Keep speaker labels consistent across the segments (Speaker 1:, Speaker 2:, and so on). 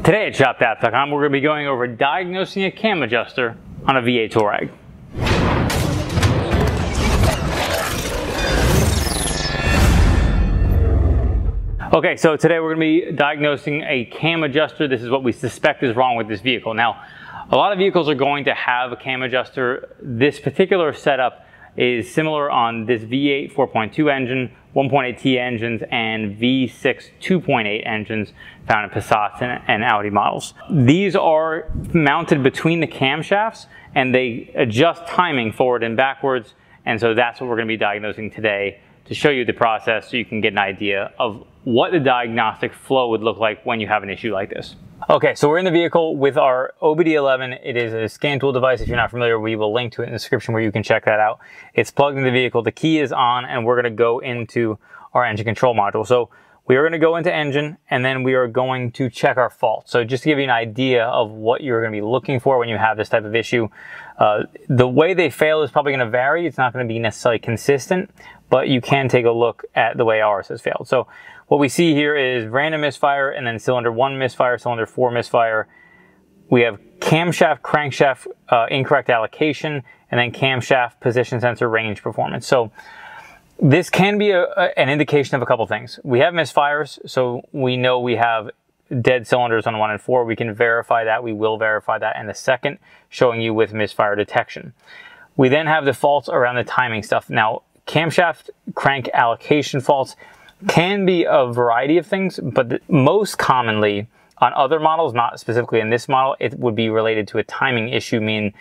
Speaker 1: Today at ShopTap.com, we're going to be going over diagnosing a cam adjuster on a V8 Touareg. Okay, so today we're going to be diagnosing a cam adjuster. This is what we suspect is wrong with this vehicle. Now, a lot of vehicles are going to have a cam adjuster. This particular setup is similar on this V8 4.2 engine, 1.8T engines, and V6 2.8 engines found in Passats and Audi models. These are mounted between the camshafts and they adjust timing forward and backwards, and so that's what we're going to be diagnosing today to show you the process so you can get an idea of what the diagnostic flow would look like when you have an issue like this. Okay, so we're in the vehicle with our OBDeleven. It is a scan tool device. If you're not familiar, we will link to it in the description where you can check that out. It's plugged into the vehicle. The key is on, and we're going to go into our engine control module. So we are going to go into engine, and then we are going to check our fault. So just to give you an idea of what you're going to be looking for when you have this type of issue, the way they fail is probably going to vary. It's not going to be necessarily consistent, but you can take a look at the way ours has failed. So what we see here is random misfire, and then cylinder 1 misfire, cylinder 4 misfire. We have camshaft, crankshaft incorrect allocation, and then camshaft position sensor range performance. So this can be an indication of a couple things. We have misfires, so we know we have dead cylinders on 1 and 4. We can verify that. We will verify that in a second, showing you with misfire detection. We then have the faults around the timing stuff. Now, camshaft crank allocation faults can be a variety of things, but most commonly on other models, not specifically in this model, it would be related to a timing issue, meaning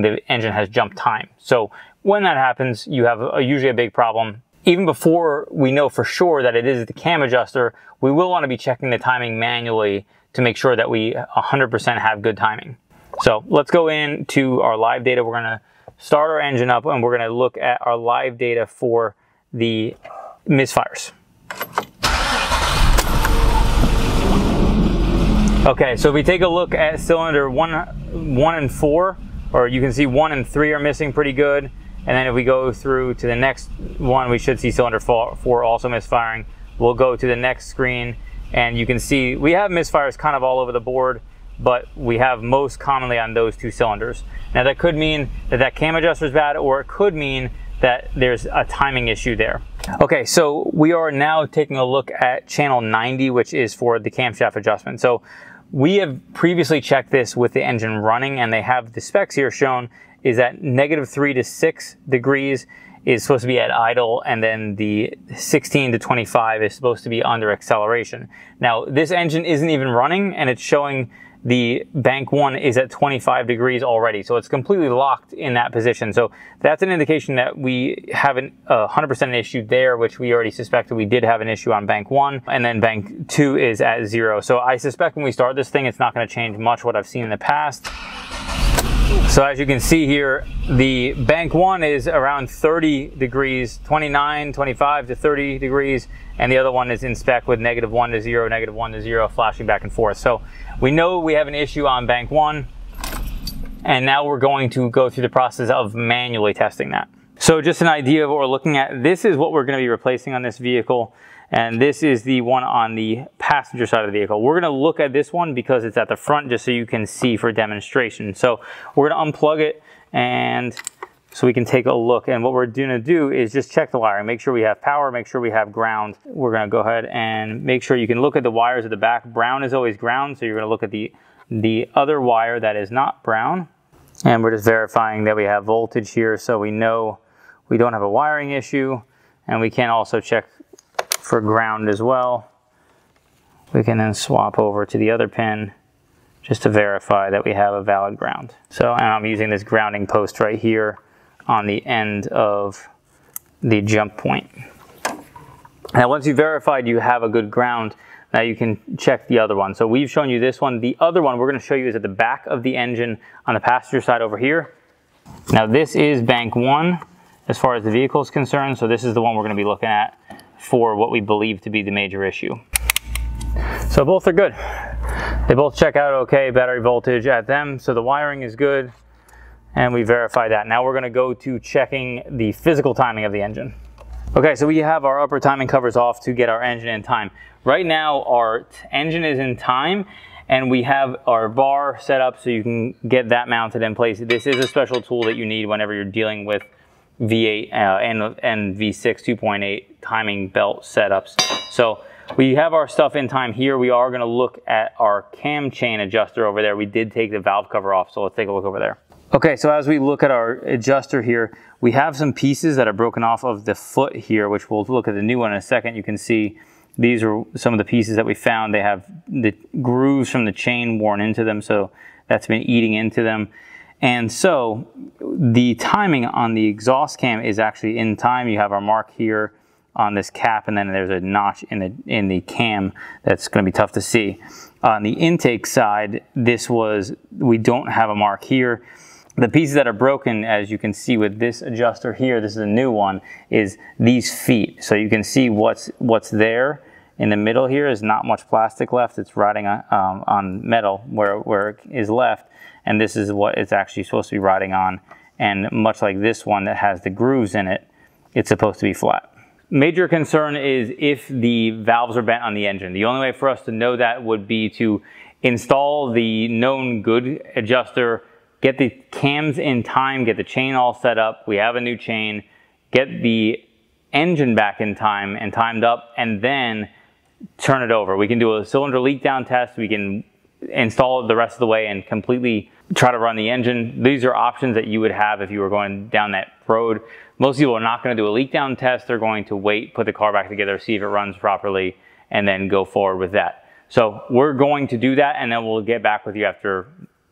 Speaker 1: the engine has jumped time. So when that happens, you have usually a big problem. Even before we know for sure that it is the cam adjuster, we will want to be checking the timing manually to make sure that we 100% have good timing. So let's go into our live data. We're going to start our engine up, and we're going to look at our live data for the misfires. Okay, so if we take a look at cylinder 1 and 4, or you can see 1 and 3 are missing pretty good. And then if we go through to the next one, we should see cylinder 4 also misfiring. We'll go to the next screen, and you can see we have misfires kind of all over the board, but we have most commonly on those 2 cylinders. Now that could mean that cam adjuster is bad, or it could mean that there's a timing issue there. Okay, so we are now taking a look at channel 90, which is for the camshaft adjustment. So we have previously checked this with the engine running, and they have the specs here shown is that -3 to 6 degrees is supposed to be at idle, and then the 16 to 25 is supposed to be under acceleration. Now, this engine isn't even running, and it's showing the bank 1 is at 25 degrees already. So it's completely locked in that position. So that's an indication that we have a 100% issue there, which we already suspected we did have an issue on bank 1, and then bank 2 is at 0. So I suspect when we start this thing, it's not going to change much what I've seen in the past. So as you can see here, the bank 1 is around 30 degrees, 29, 25 to 30 degrees, and the other one is in spec with -1 to 0, -1 to 0, flashing back and forth. So we know we have an issue on bank 1, and now we're going to go through the process of manually testing that. So just an idea of what we're looking at, this is what we're going to be replacing on this vehicle, and this is the one on the passenger side of the vehicle. We're going to look at this one because it's at the front, just so you can see for demonstration. So we're going to unplug it, and so we can take a look. And what we're going to do is just check the wiring, make sure we have power, make sure we have ground. We're going to go ahead and make sure you can look at the wires at the back. Brown is always ground, so you're going to look at the other wire that is not brown. And we're just verifying that we have voltage here, so we know we don't have a wiring issue. And we can also check for ground as well. We can then swap over to the other pin just to verify that we have a valid ground. So, and I'm using this grounding post right here on the end of the jump point. Now once you've verified you have a good ground, now you can check the other one. So we've shown you this one. The other one we're going to show you is at the back of the engine on the passenger side over here. Now this is bank 1 as far as the vehicle is concerned. So this is the one we're going to be looking at for what we believe to be the major issue. So both are good. They both check out okay, battery voltage at them, so the wiring is good, and we verify that. Now we're going to go to checking the physical timing of the engine. Okay, so we have our upper timing covers off to get our engine in time. Right now our engine is in time, And we have our bar set up so you can get that mounted in place. This is a special tool that you need whenever you're dealing with V8 and V6 2.8 timing belt setups. So we have our stuff in time here. We are going to look at our cam chain adjuster over there. We did take the valve cover off, so let's take a look over there. Okay, so as we look at our adjuster here, we have some pieces that are broken off of the foot here, which we'll look at the new one in a second. You can see these are some of the pieces that we found. They have the grooves from the chain worn into them, so that's been eating into them. And so the timing on the exhaust cam is actually in time. You have our mark here on this cap, and then there's a notch in the cam that's going to be tough to see. On the intake side, we don't have a mark here. The pieces that are broken, as you can see with this adjuster here, this is a new one, is these feet. So you can see what's there in the middle here is not much plastic left. It's riding on metal where it is left, and this is what it's actually supposed to be riding on. And much like this one that has the grooves in it, it's supposed to be flat. Major concern is if the valves are bent on the engine. The only way for us to know that would be to install the known good adjuster, get the cams in time, get the chain all set up. We have a new chain, get the engine back in time and timed up, and then turn it over. We can do a cylinder leak down test. We can install it the rest of the way and completely try to run the engine. These are options that you would have if you were going down that road. Most people are not going to do a leak down test. They're going to wait, put the car back together, see if it runs properly, and then go forward with that. So we're going to do that, and then we'll get back with you after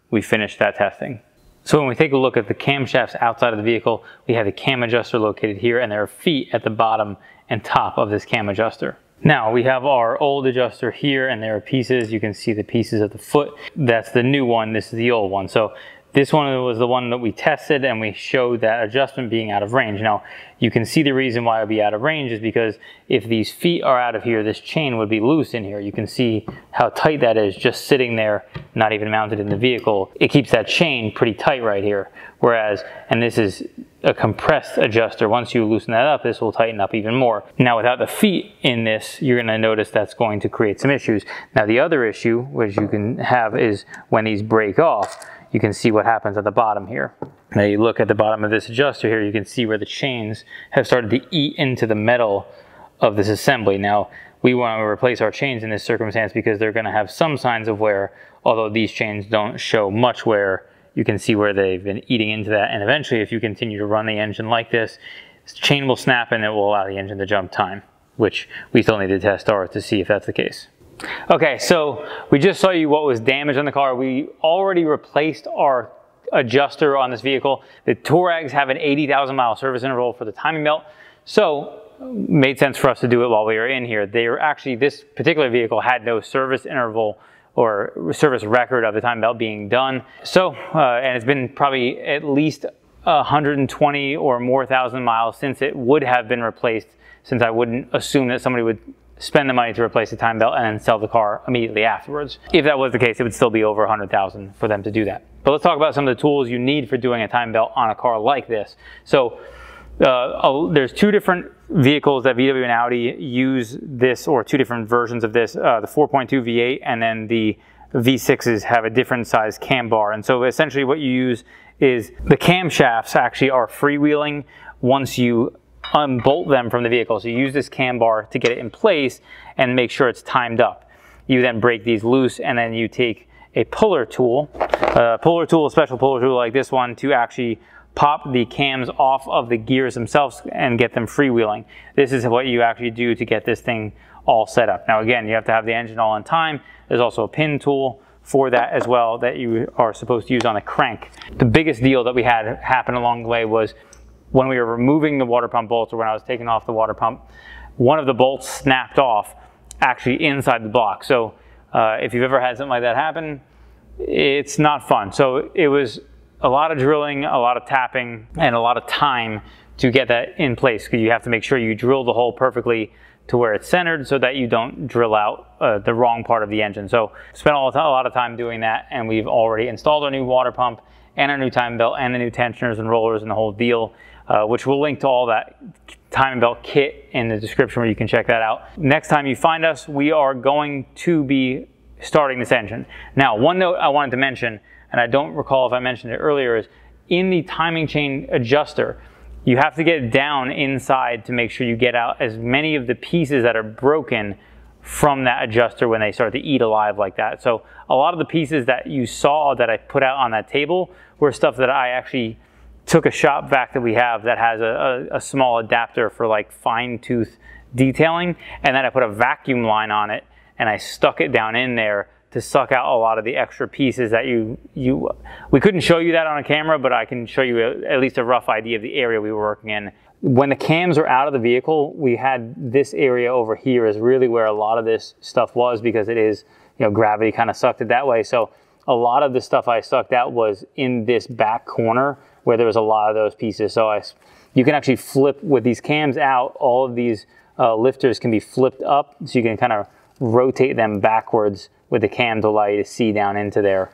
Speaker 1: we finish that testing. So when we take a look at the camshafts outside of the vehicle, we have the cam adjuster located here, and there are feet at the bottom and top of this cam adjuster. Now we have our old adjuster here, and there are pieces. You can see the pieces at the foot. That's the new one. This is the old one. So this one was the one that we tested, and we showed that adjustment being out of range. Now you can see the reason why it would be out of range is because if these feet are out of here, this chain would be loose in here. You can see how tight that is just sitting there, not even mounted in the vehicle. It keeps that chain pretty tight right here. Whereas, and this is a compressed adjuster. Once you loosen that up, this will tighten up even more. Now without the feet in this, you're going to notice that's going to create some issues. Now the other issue, which you can have, is when these break off, you can see what happens at the bottom here. Now you look at the bottom of this adjuster here, you can see where the chains have started to eat into the metal of this assembly. Now we want to replace our chains in this circumstance because they're going to have some signs of wear, although these chains don't show much wear. You can see where they've been eating into that, and eventually if you continue to run the engine like this chain will snap and it will allow the engine to jump time, which we still need to test ours to see if that's the case. Okay, so we just saw you what was damaged on the car. We already replaced our adjuster on this vehicle. The Touaregs have an 80,000 mile service interval for the timing belt, so made sense for us to do it while we were in here. They were actually, this particular vehicle had no service interval or service record of the timing belt being done. So, and it's been probably at least 120 or more thousand miles since it would have been replaced, since I wouldn't assume that somebody would spend the money to replace the timing belt and then sell the car immediately afterwards. If that was the case, it would still be over 100,000 for them to do that. But let's talk about some of the tools you need for doing a timing belt on a car like this. So there's two different vehicles that VW and Audi use this, or two different versions of this. The 4.2 V8 and then the V6s have a different size cam bar. And so essentially what you use is the camshafts actually are freewheeling once you unbolt them from the vehicle. So you use this cam bar to get it in place and make sure it's timed up. You then break these loose, and then you take a puller tool, a special puller tool like this one, to actually pop the cams off of the gears themselves and get them freewheeling. This is what you actually do to get this thing all set up. Now again, you have to have the engine all on time. There's also a pin tool for that as well that you are supposed to use on the crank. The biggest deal that we had happen along the way was when we were removing the water pump bolts, or when I was taking off the water pump, one of the bolts snapped off actually inside the block. So if you've ever had something like that happen, it's not fun. So it was a lot of drilling, a lot of tapping, and a lot of time to get that in place, because you have to make sure you drill the hole perfectly to where it's centered so that you don't drill out the wrong part of the engine. So spent a lot of time doing that, and we've already installed our new water pump and our new timing belt and the new tensioners and rollers and the whole deal, which we'll link to all that timing belt kit in the description where you can check that out. Next time you find us, we are going to be starting this engine. Now, one note I wanted to mention, and I don't recall if I mentioned it earlier, is in the timing chain adjuster, you have to get down inside to make sure you get out as many of the pieces that are broken from that adjuster when they start to eat alive like that. So a lot of the pieces that you saw that I put out on that table were stuff that I actually took a shop vac that we have that has a small adapter for like fine tooth detailing, and then I put a vacuum line on it and I stuck it down in there to suck out a lot of the extra pieces that we couldn't show you that on a camera, but I can show you at least a rough idea of the area we were working in. When the cams were out of the vehicle, we had this area over here is really where a lot of this stuff was, because it is, you know, gravity kind of sucked it that way. So a lot of the stuff I sucked out was in this back corner where there was a lot of those pieces. So you can actually flip with these cams out. All of these lifters can be flipped up, so you can kind of rotate them backwards with the cam to allow you to see down into there,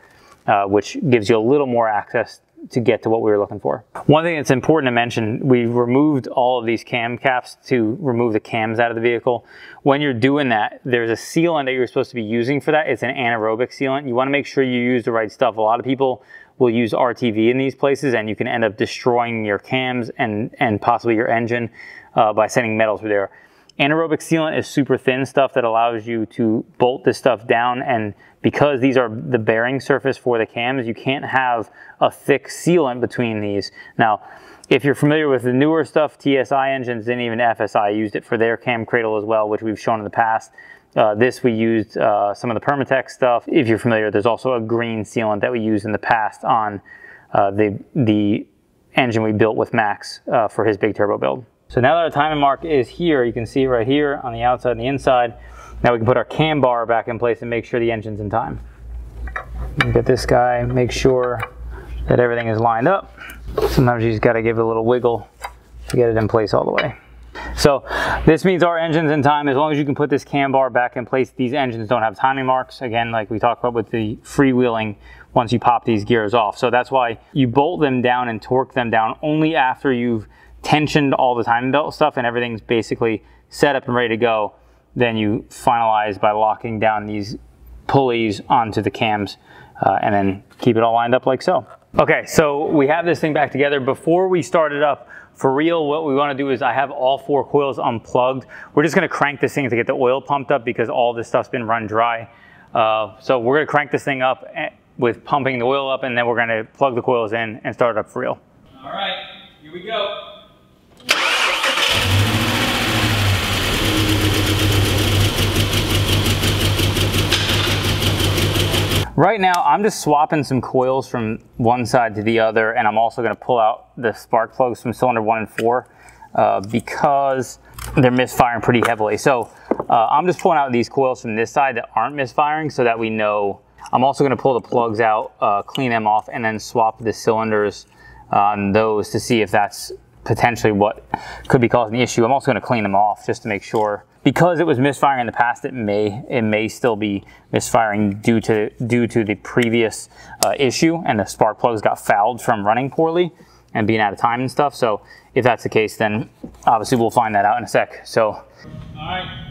Speaker 1: which gives you a little more access to get to what we were looking for. One thing that's important to mention, we removed all of these cam caps to remove the cams out of the vehicle. When you're doing that, there's a sealant that you're supposed to be using for that. It's an anaerobic sealant. You want to make sure you use the right stuff. A lot of people will use RTV in these places, and you can end up destroying your cams and possibly your engine by sending metal through there. Anaerobic sealant is super thin stuff that allows you to bolt this stuff down, and because these are the bearing surface for the cams, you can't have a thick sealant between these. Now, if you're familiar with the newer stuff, TSI engines and even FSI used it for their cam cradle as well, which we've shown in the past. This we used some of the Permatex stuff. If you're familiar, there's also a green sealant that we used in the past on the engine we built with Max for his big turbo build. So now that our timing mark is here, you can see it right here on the outside and the inside. Now we can put our cam bar back in place and make sure the engine's in time. Get this guy, make sure that everything is lined up. Sometimes you just gotta give it a little wiggle to get it in place all the way. So this means our engine's in time. As long as you can put this cam bar back in place, these engines don't have timing marks. Again, like we talked about with the freewheeling, once you pop these gears off. So that's why you bolt them down and torque them down only after you've tensioned all the timing belt stuff and everything's basically set up and ready to go. Then you finalize by locking down these pulleys onto the cams and then keep it all lined up like so. Okay, so we have this thing back together. Before we start it up, for real, what we want to do is I have all 4 coils unplugged. We're just going to crank this thing to get the oil pumped up because all this stuff's been run dry. So we're going to crank this thing up with pumping the oil up, and then we're going to plug the coils in and start it up for real.
Speaker 2: All right, here we go.
Speaker 1: Right now, I'm just swapping some coils from one side to the other, and I'm also going to pull out the spark plugs from cylinder 1 and 4 because they're misfiring pretty heavily. So I'm just pulling out these coils from this side that aren't misfiring so that we know. I'm also going to pull the plugs out, clean them off, and then swap the cylinders on those to see if that's potentially what could be causing the issue. I'm also going to clean them off just to make sure. Because it was misfiring in the past, it may still be misfiring due to the previous issue, and the spark plugs got fouled from running poorly and being out of time and stuff. So if that's the case, then obviously we'll find that out in a sec. So,
Speaker 2: all right.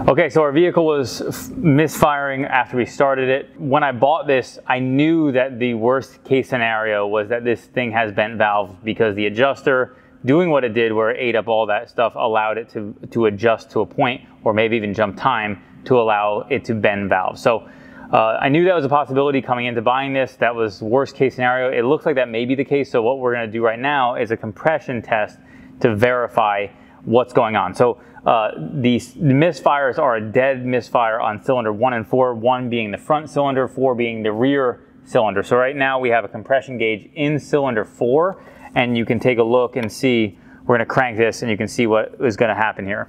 Speaker 1: Okay, so our vehicle was misfiring after we started it. When I bought this, I knew that the worst case scenario was that this thing has bent valves because the adjuster doing what it did where it ate up all that stuff allowed it to adjust to a point, or maybe even jump time to allow it to bend valves. So I knew that was a possibility coming into buying this. That was worst case scenario. It looks like that may be the case. So what we're gonna do right now is a compression test to verify what's going on. So the misfires are a dead misfire on cylinder 1 and 4, 1 being the front cylinder, 4 being the rear cylinder. So right now we have a compression gauge in cylinder 4, and you can take a look and see, we're going to crank this and you can see what is going to happen here.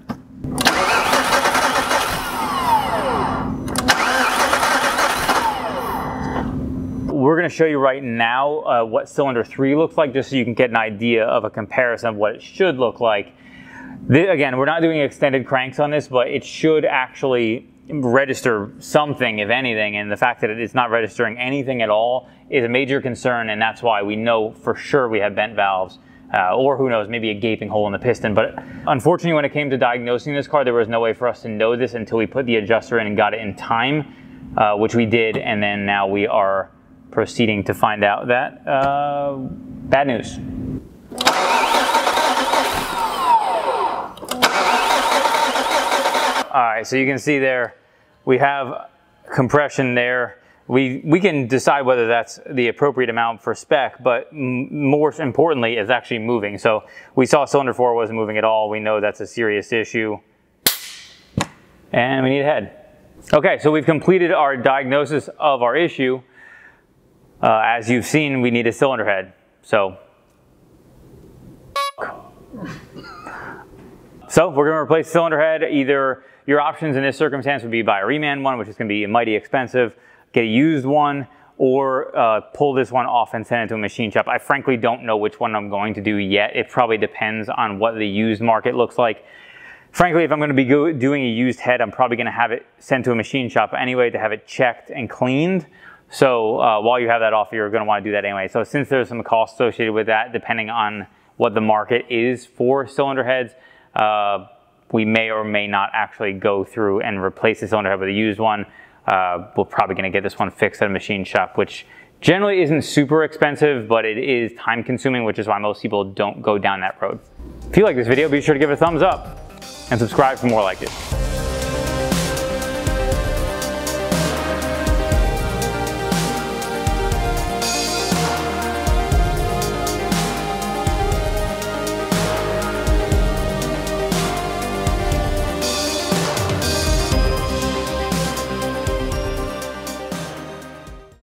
Speaker 1: We're going to show you right now what cylinder 3 looks like, just so you can get an idea of a comparison of what it should look like. Again, we're not doing extended cranks on this, but it should actually register something, if anything, and the fact that it is not registering anything at all is a major concern, and that's why we know for sure we have bent valves or who knows, maybe a gaping hole in the piston. But unfortunately, when it came to diagnosing this car, there was no way for us to know this until we put the adjuster in and got it in time, which we did, and then now we are proceeding to find out that bad news. All right, so you can see there, we have compression there. We can decide whether that's the appropriate amount for spec, but more importantly, it's actually moving. So we saw cylinder 4 wasn't moving at all. We know that's a serious issue. And we need a head. Okay, so we've completed our diagnosis of our issue. As you've seen, we need a cylinder head. So we're gonna replace the cylinder head. Either your options in this circumstance would be buy a reman one, which is gonna be mighty expensive, get a used one, or pull this one off and send it to a machine shop. I frankly don't know which one I'm going to do yet. It probably depends on what the used market looks like. Frankly, if I'm gonna be doing a used head, I'm probably gonna have it sent to a machine shop anyway to have it checked and cleaned. So while you have that offer, you're gonna wanna do that anyway. So since there's some cost associated with that, depending on what the market is for cylinder heads, we may or may not actually go through and replace the cylinder head with a used one. We're probably gonna get this one fixed at a machine shop, which generally isn't super expensive, but it is time consuming, which is why most people don't go down that road. If you like this video, be sure to give it a thumbs up and subscribe for more like it.